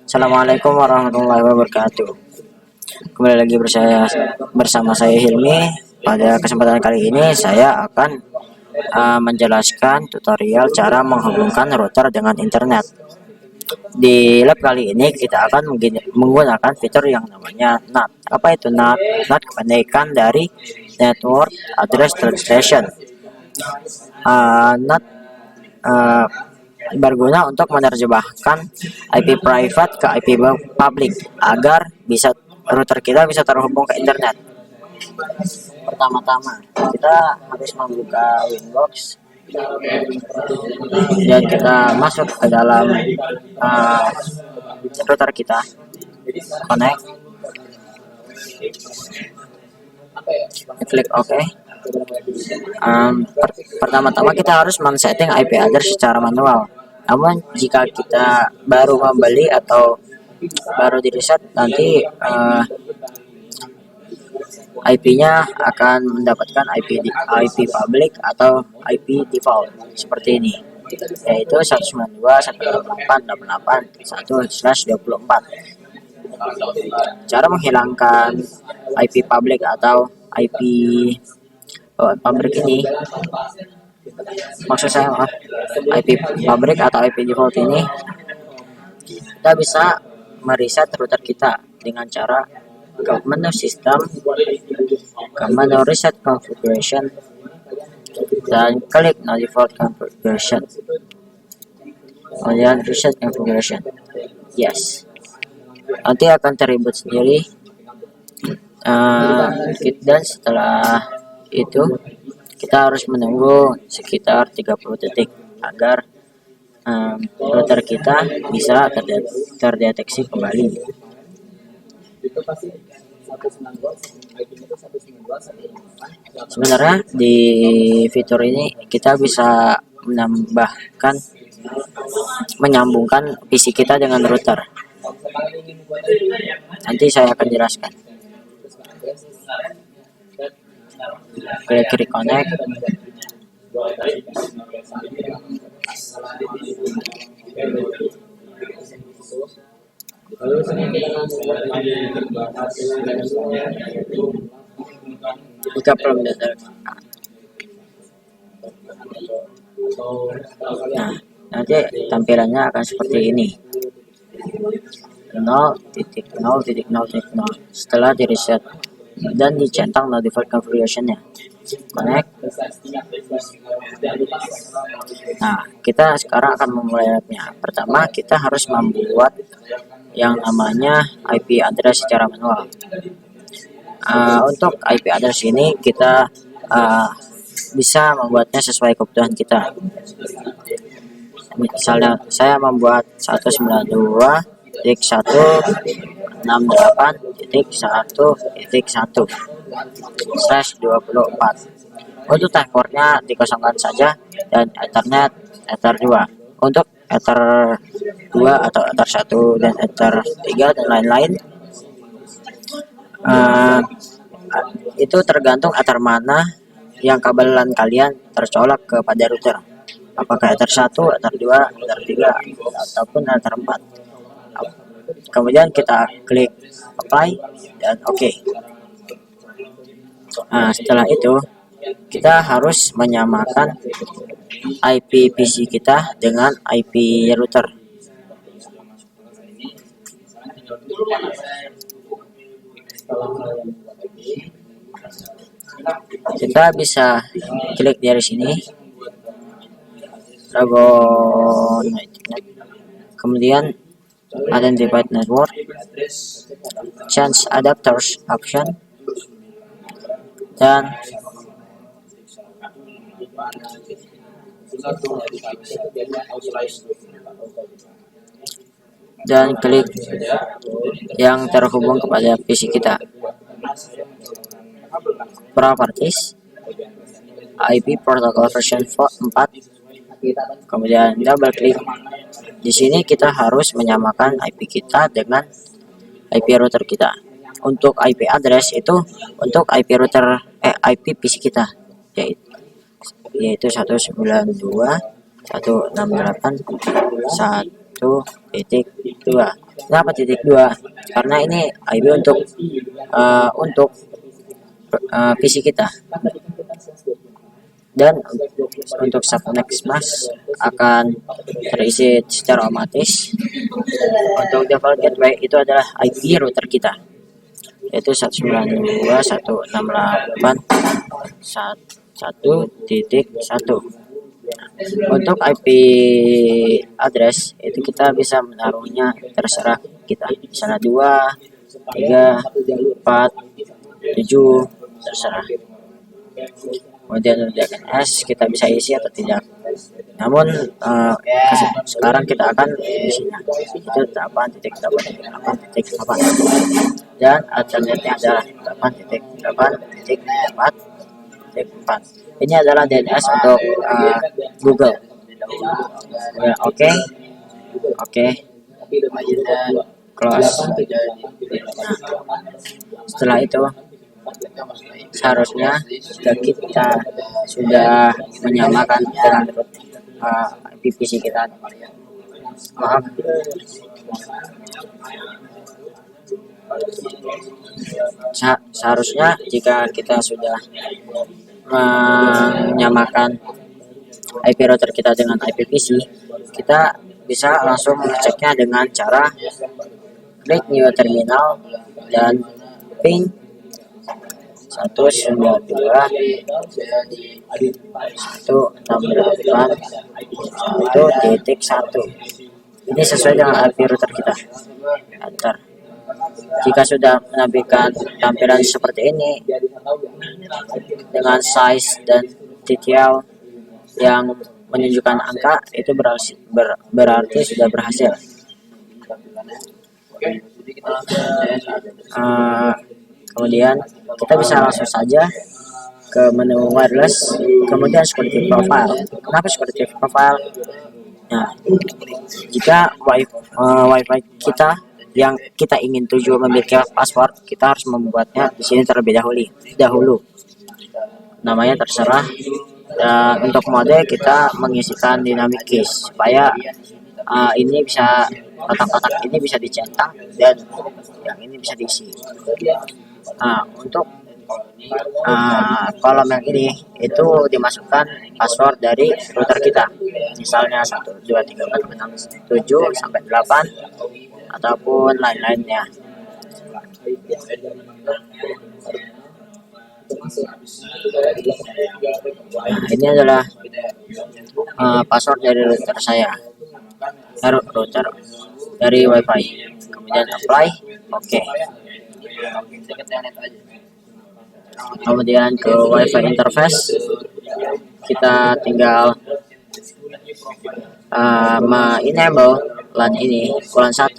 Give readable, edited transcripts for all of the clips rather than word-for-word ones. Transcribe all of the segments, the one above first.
Assalamualaikum warahmatullahi wabarakatuh. Kembali lagi bersama saya Hilmi. Pada kesempatan kali ini saya akan menjelaskan tutorial cara menghubungkan router dengan internet. Di lab kali ini kita akan menggunakan fitur yang namanya NAT. Apa itu NAT? NAT kependekan dari Network Address Translation. NAT berguna untuk menerjemahkan IP private ke IP public agar router kita bisa terhubung ke internet. Pertama-tama kita harus membuka Winbox dan kita masuk ke dalam router kita, connect, klik OK. Pertama-tama kita harus men-setting IP address secara manual. Namun jika kita baru membeli atau baru di reset, nanti IP-nya akan mendapatkan IP public atau IP default seperti ini, yaitu 192.168.1/24. Cara menghilangkan IP public atau IP pabrik ini, maksud saya IP pabrik atau IP default ini, kita bisa mereset router kita dengan cara ke menu sistem, ke menu reset configuration, dan klik no default configuration, kemudian reset configuration, yes. Nanti akan terreboot sendiri, dan setelah itu kita harus menunggu sekitar 30 detik agar router kita bisa terdeteksi kembali. Sebenarnya di fitur ini kita bisa menyambungkan PC kita dengan router. Nanti saya akan jelaskan. Klik reconnect, jika belum nanti tampilannya akan seperti ini, 0.0.0.0 setelah di reset dan dicentang no default configuration-nya. Connect. Nah, kita sekarang akan memulai labnya. Pertama, kita harus membuat yang namanya IP address secara manual. Untuk IP address ini kita bisa membuatnya sesuai kebutuhan kita. Misalnya saya membuat 192.168.1.1/24. Untuk type portnya dikosongkan saja, dan Ethernet Ether 2. Untuk Ether 2 atau Ether 1 dan Ether 3 dan lain-lain, itu tergantung Ether mana yang kabelan kalian tercolok kepada router, apakah Ether 1, Ether 2, Ether 3, ataupun Ether 4. Kemudian kita klik apply dan OK. Setelah itu kita harus menyamakan IP PC kita dengan IP router. Kita bisa klik dari sini, logo internet, kemudian identified network, change adapters option, dan klik yang terhubung kepada PC kita. Properties, IP protocol version 4, kemudian double klik. Di sini kita harus menyamakan IP kita dengan IP router kita. Untuk IP address itu untuk IP router IP PC kita, yaitu 192.168.1 1.2. Kenapa titik 2? Karena ini IP untuk PC kita, dan untuk subnext mask akan terisi secara otomatis. Untuk default gateway itu adalah IP router kita, yaitu 192.168.1.1. Untuk IP address itu kita bisa menaruhnya terserah kita, misalnya 2, 3, 4, 7, terserah. Kemudian untuk DNS kita bisa isi atau tidak, namun sekarang kita akan isinya, itu 8.8.8.8, dan alternatnya adalah 8.8.4.4. Ini adalah DNS untuk Google. Oke, close. Nah, setelah itu seharusnya jika kita sudah menyamakan dengan PC kita, maaf, seharusnya jika kita sudah menyamakan IP router kita dengan IP PC, kita bisa langsung mengeceknya dengan cara klik new terminal dan ping 192.168.1.1. Ini sesuai dengan IP router kita. Enter. Jika sudah menampilkan tampilan seperti ini dengan size dan TTL yang menunjukkan angka, itu berarti sudah berhasil. Kemudian kita bisa langsung saja ke menu wireless, kemudian security profile. Kenapa security profile? Nah, jika wifi kita yang kita ingin tuju memiliki password, kita harus membuatnya di sini terlebih dahulu. Namanya terserah. Dan untuk mode kita mengisikan dynamic keys supaya ini bisa, kotak-kotak ini bisa dicetak dan yang ini bisa diisi. Nah, untuk kolom yang ini itu dimasukkan password dari router kita, misalnya 1234667 sampai 8 ataupun lain-lainnya. Nah, ini adalah password dari router saya, router dari wifi. Kemudian apply, oke. Kemudian ke wifi interface, kita tinggal enable LAN ini, LAN 1,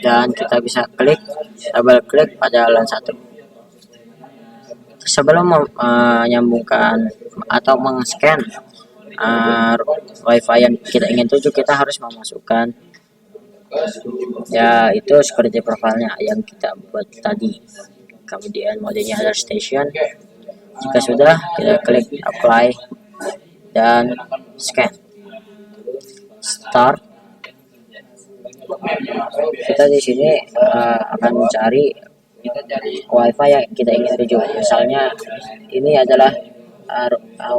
dan kita bisa double klik pada LAN 1. Sebelum menyambungkan atau meng-scan wifi yang kita ingin tuju, kita harus memasukkan itu security profile-nya yang kita buat tadi. Kemudian modenya adalah station. Jika sudah, kita klik apply dan scan. Start. Kita di sini akan mencari wifi yang kita ingin tuju. Misalnya ini adalah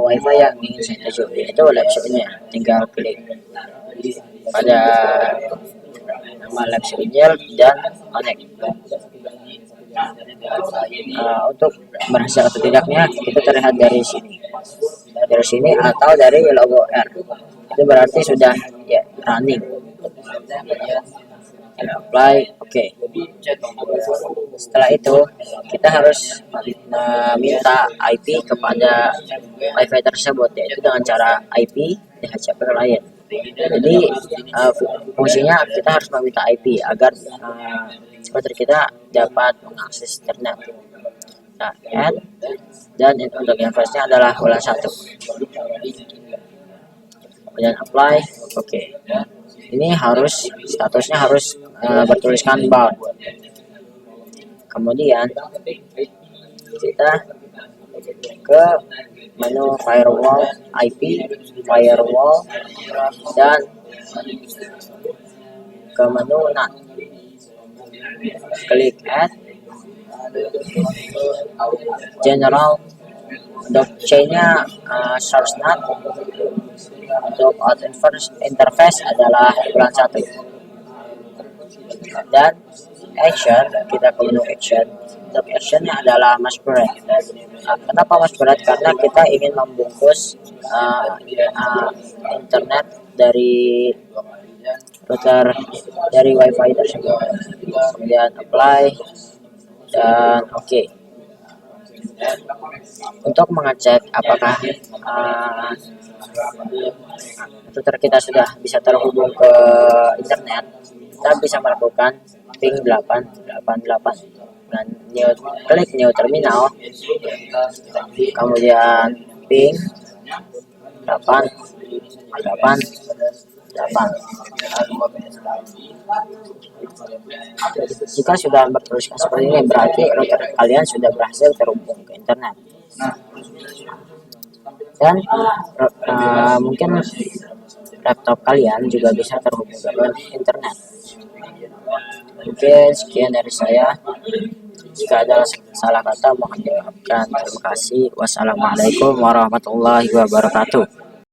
wifi yang ingin saya tuju, yaitu LabShop-nya. Tinggal klik pada nama LabShop-nya dan connect. Untuk berhasil atau tidaknya itu terlihat dari sini atau dari logo R. Itu berarti sudah running. Apply, oke. Setelah itu kita harus meminta IP kepada wifi tersebut, yaitu dengan cara IP DHCP client. Jadi fungsinya kita harus meminta IP agar komputer kita dapat mengakses internet. Nah, add, dan untuk interface-nya adalah WLAN 1. Kemudian apply, oke. Ini statusnya harus bertuliskan bound. Kemudian kita ke menu firewall IP, firewall, dan ke menu NAT. Klik add general. Untuk C-nya source NAT. Untuk out interface adalah bulan 1. Dan action, kita ke menu action. Untuk actionnya adalah masquerade. Kenapa masquerade? Karena kita ingin membungkus internet dari router, dari wifi tersebut. Kemudian apply dan oke. Untuk mengecek apakah router kita sudah bisa terhubung ke internet, kita bisa melakukan ping 888 dan klik new terminal, kemudian ping 888. Jika sudah bertuliskan seperti ini, berarti router kalian sudah berhasil terhubung ke internet. Dan mungkin laptop kalian juga bisa terhubung ke internet. Mungkin sekian dari saya. Jika ada salah kata mohon dimaafkan. Terima kasih. Wassalamualaikum warahmatullahi wabarakatuh.